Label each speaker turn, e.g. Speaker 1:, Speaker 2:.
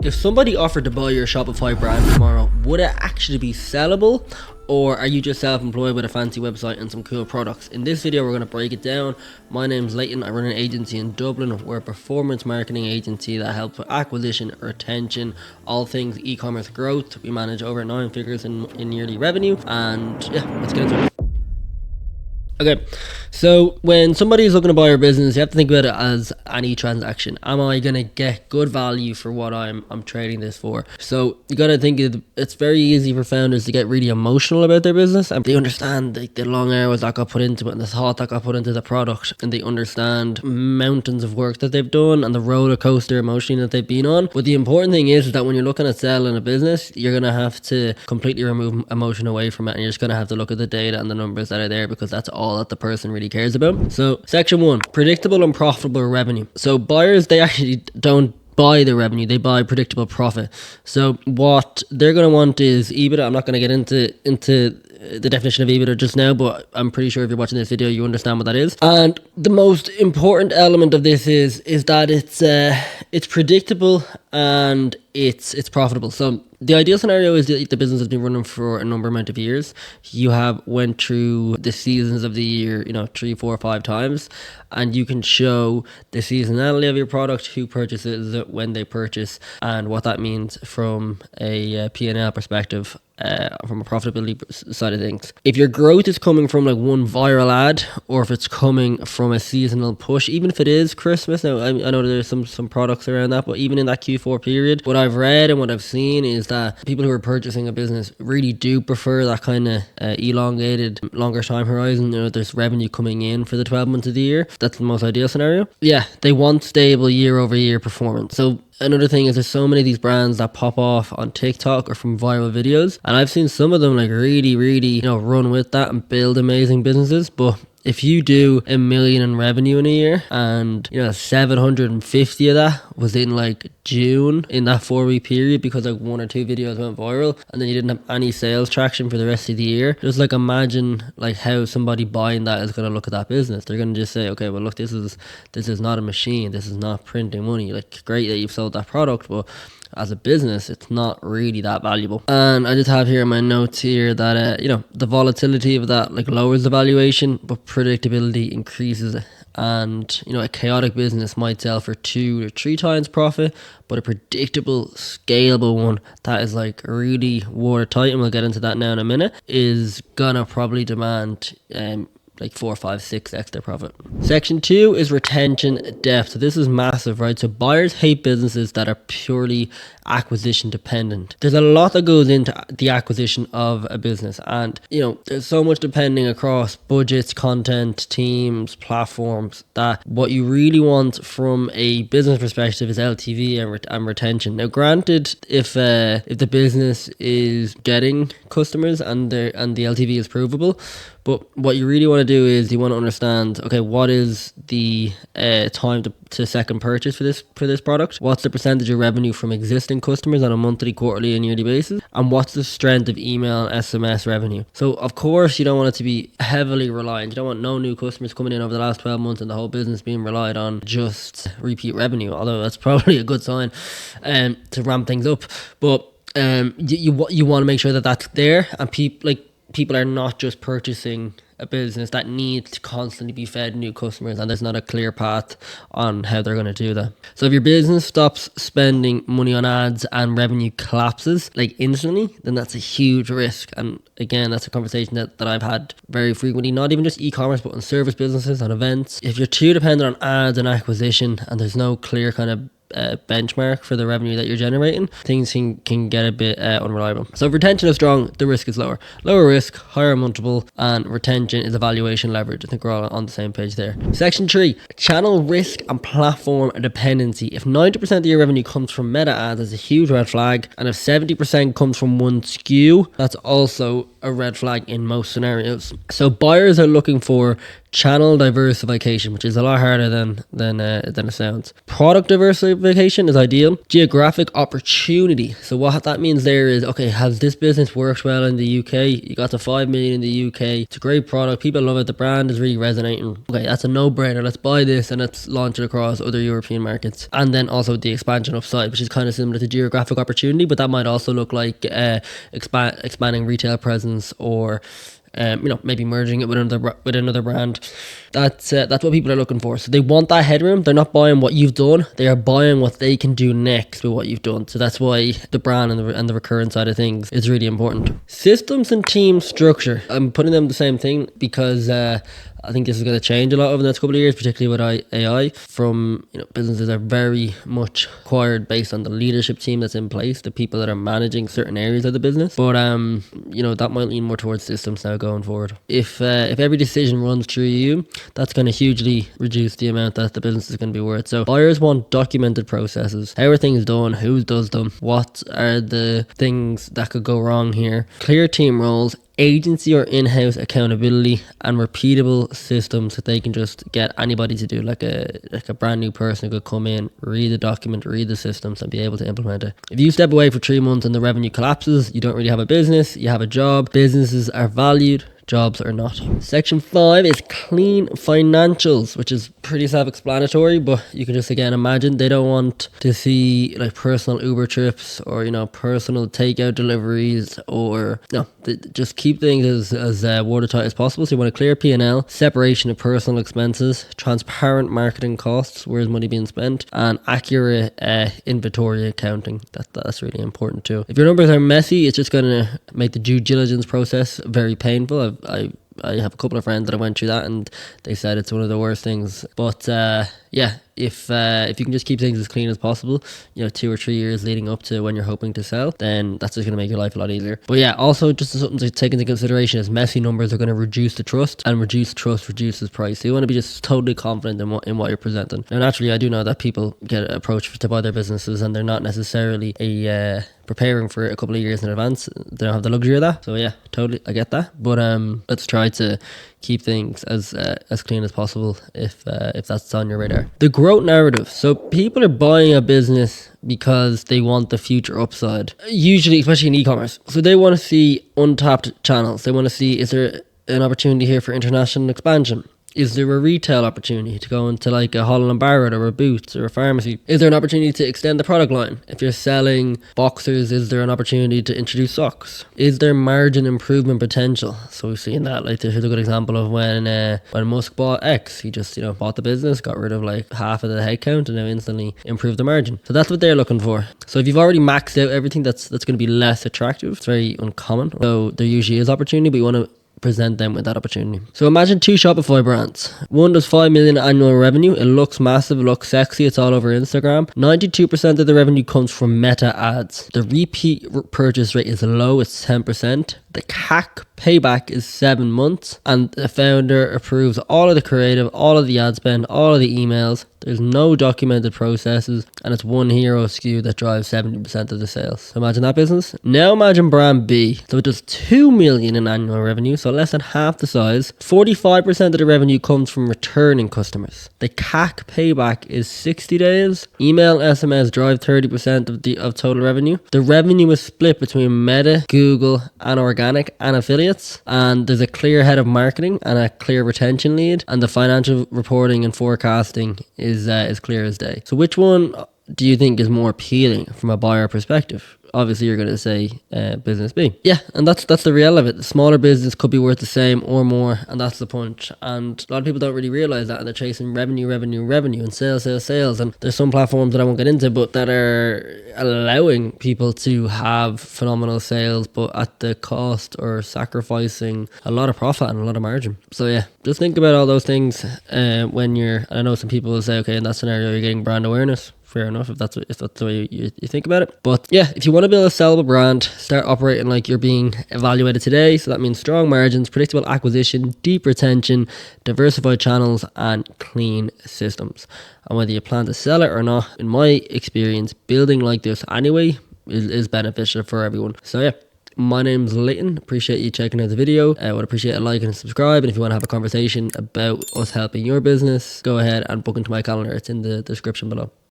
Speaker 1: If somebody offered to buy your Shopify brand tomorrow, would it actually be sellable? Or are you just self-employed with a fancy website and some cool products? In this video, we're going to break it down. My name's Leighton. I run an agency in Dublin. We're a performance marketing agency that helps with acquisition, retention, all things e-commerce growth. We manage over 9 figures in yearly revenue. And yeah, let's get into it. Okay, so when somebody is looking to buy your business, you have to think about it as any transaction. Am I going to get good value for what I'm trading this for? So you got to think it's very easy for founders to get really emotional about their business, and they understand the long hours that got put into it and the thought that got put into the product, and they understand mountains of work that they've done and the roller coaster emotionally that they've been on. But the important thing is that when you're looking at selling a business, you're going to have to completely remove emotion away from it, and you're just going to have to look at the data and the numbers that are there, because that's all that the person really cares about. So section 1, predictable and profitable revenue. So buyers, they actually don't buy the revenue, they buy predictable profit. So what they're going to want is EBITDA. I'm not going to get into the definition of EBITDA just now, but I'm pretty sure if you're watching this video, you understand what that is. And the most important element of this is that it's predictable and it's profitable. So the ideal scenario is that the business has been running for a number amount of years. You have went through the seasons of the year, 3, 4, 5 times, and you can show the seasonality of your product, who purchases it, when they purchase, and what that means from a P&L perspective. From a profitability side of things. If your growth is coming from like one viral ad, or if it's coming from a seasonal push, even if it is Christmas, now I know there's some products around that, but even in that Q4 period, what I've read and what I've seen is that people who are purchasing a business really do prefer that kind of elongated, longer time horizon. There's revenue coming in for the 12 months of the year. That's the most ideal scenario. Yeah, they want stable year over year performance. So another thing is there's so many of these brands that pop off on TikTok or from viral videos, and I've seen some of them like really run with that and build amazing businesses. But if you do $1 million in revenue in a year, and 750 of that was in like June, in that 4-week period, because like 1 or 2 videos went viral, and then you didn't have any sales traction for the rest of the year, just like imagine like how somebody buying that is going to look at that business. They're going to just say, okay, well look, this is not a machine, this is not printing money. Like, great that you've sold that product, but as a business, it's not really that valuable. And I just have here in my notes here that the volatility of that like lowers the valuation, but predictability increases it. And a chaotic business might sell for 2 or 3 times profit, but a predictable, scalable one that is like really watertight, and we'll get into that now in a minute, is gonna probably demand like 4, 5, 6 extra profit. Section 2 is retention depth. So this is massive, right? So buyers hate businesses that are purely acquisition dependent. There's a lot that goes into the acquisition of a business, and there's so much depending across budgets, content, teams, platforms, that what you really want from a business perspective is LTV and retention. Now granted, if the business is getting customers and the LTV is provable, but what you really want to do is you want to understand, okay, what is the time to second purchase for this product? What's the percentage of revenue from existing customers on a monthly, quarterly, and yearly basis? And what's the strength of email and SMS revenue? So of course you don't want it to be heavily reliant. You don't want no new customers coming in over the last 12 months and the whole business being relied on just repeat revenue, although that's probably a good sign to ramp things up. But you want to make sure that that's there, and people are not just purchasing a business that needs to constantly be fed new customers, and there's not a clear path on how they're going to do that. So if your business stops spending money on ads and revenue collapses like instantly, then that's a huge risk. And again, that's a conversation that I've had very frequently, not even just e-commerce, but in service businesses and events. If you're too dependent on ads and acquisition, and there's no clear kind of benchmark for the revenue that you're generating, things can get a bit unreliable. So if retention is strong, the risk is lower. Lower risk, higher multiple, and retention is a valuation leverage. I think we're all on the same page there. Section 3, channel risk and platform dependency. If 90% of your revenue comes from meta ads, that's a huge red flag. And if 70% comes from one SKU, that's also a red flag in most scenarios. So buyers are looking for channel diversification, which is a lot harder than it sounds. Product diversification is ideal. Geographic opportunity. So what that means there is, okay, has this business worked well in the UK? You got to 5 million in the UK. It's a great product. People love it. The brand is really resonating. Okay, that's a no-brainer. Let's buy this and let's launch it across other European markets. And then also the expansion upside, which is kind of similar to geographic opportunity, but that might also look like expanding retail presence, or maybe merging it with another brand. That's what people are looking for. So they want that headroom. They're not buying what you've done. They are buying what they can do next with what you've done. So that's why the brand and the recurrent side of things is really important. Systems and team structure. I'm putting them the same thing because I think this is going to change a lot over the next couple of years, particularly with AI. Businesses are very much acquired based on the leadership team that's in place, the people that are managing certain areas of the business. But that might lean more towards systems now going forward. If every decision runs through you, that's going to hugely reduce the amount that the business is going to be worth. So buyers want documented processes. How are things done? Who does them? What are the things that could go wrong here? Clear team roles, agency or in-house accountability, and repeatable systems that they can just get anybody to do. Like a brand new person could come in, read the document, read the systems, and be able to implement it. If you step away for 3 months and the revenue collapses, you don't really have a business, you have a job. Businesses are valued, jobs are not. Section 5 is clean financials, which is pretty self-explanatory, but you can just again imagine they don't want to see like personal Uber trips or personal takeout deliveries, or just keep things as watertight as possible. So you want a clear P&L, separation of personal expenses, transparent marketing costs, where's money being spent, and accurate inventory accounting. That's really important too. If your numbers are messy, it's just going to make the due diligence process very painful. I have a couple of friends that I went through that, and they said it's one of the worst things. But if you can just keep things as clean as possible, 2 or 3 years leading up to when you're hoping to sell, then that's just going to make your life a lot easier. But yeah, also just something to take into consideration is messy numbers are going to reduce the trust, and reduced trust reduces price. So you want to be just totally confident in what you're presenting. Now naturally, I do know that people get approached to buy their businesses and they're not necessarily preparing for a couple of years in advance. They don't have the luxury of that. So yeah, totally, I get that. But let's try to keep things as clean as possible if that's on your radar. The growth narrative. So people are buying a business because they want the future upside, usually, especially in e-commerce. So they want to see untapped channels. They want to see, is there an opportunity here for international expansion? Is there a retail opportunity to go into like a Holland & Barrett or a Boots or a pharmacy? Is there an opportunity to extend the product line? If you're selling boxers, is there an opportunity to introduce socks? Is there margin improvement potential? So we've seen that. Like, here's a good example of when Musk bought X. He just bought the business, got rid of like half of the headcount, and now instantly improved the margin. So that's what they're looking for. So if you've already maxed out everything, that's going to be less attractive. It's very uncommon. So there usually is opportunity, but you want to present them with that opportunity. So imagine 2 Shopify brands. One does 5 million annual revenue. It looks massive, it looks sexy, it's all over Instagram. 92% of the revenue comes from meta ads. The repeat purchase rate is low, it's 10%. The CAC payback is 7 months, and the founder approves all of the creative, all of the ad spend, all of the emails. There's no documented processes, and it's one hero SKU that drives 70% of the sales. So imagine that business. Now imagine brand B. So it does 2 million in annual revenue, so less than half the size. 45% of the revenue comes from returning customers. The CAC payback is 60 days. Email and SMS drive 30% of total revenue. The revenue is split between Meta, Google, and organic and affiliates, and there's a clear head of marketing and a clear retention lead, and the financial reporting and forecasting is clear as day. So which one do you think is more appealing from a buyer perspective? Obviously you're going to say business B. Yeah, and that's the real of it. The smaller business could be worth the same or more, and that's the punch. And a lot of people don't really realize that, and they're chasing revenue and sales. And there's some platforms that I won't get into, but that are allowing people to have phenomenal sales, but at the cost or sacrificing a lot of profit and a lot of margin. So yeah, just think about all those things when I know some people will say, okay, in that scenario you're getting brand awareness. Fair enough if that's the way you think about it. But yeah, if you want to build a sellable brand, start operating like you're being evaluated today. So that means strong margins, predictable acquisition, deep retention, diversified channels, and clean systems. And whether you plan to sell it or not, in my experience, building like this anyway is beneficial for everyone. So yeah, My name's Leighton. Appreciate you checking out the video. I would appreciate a like and a subscribe. And if you want to have a conversation about us helping your business, go ahead and book into my calendar. It's in the description below.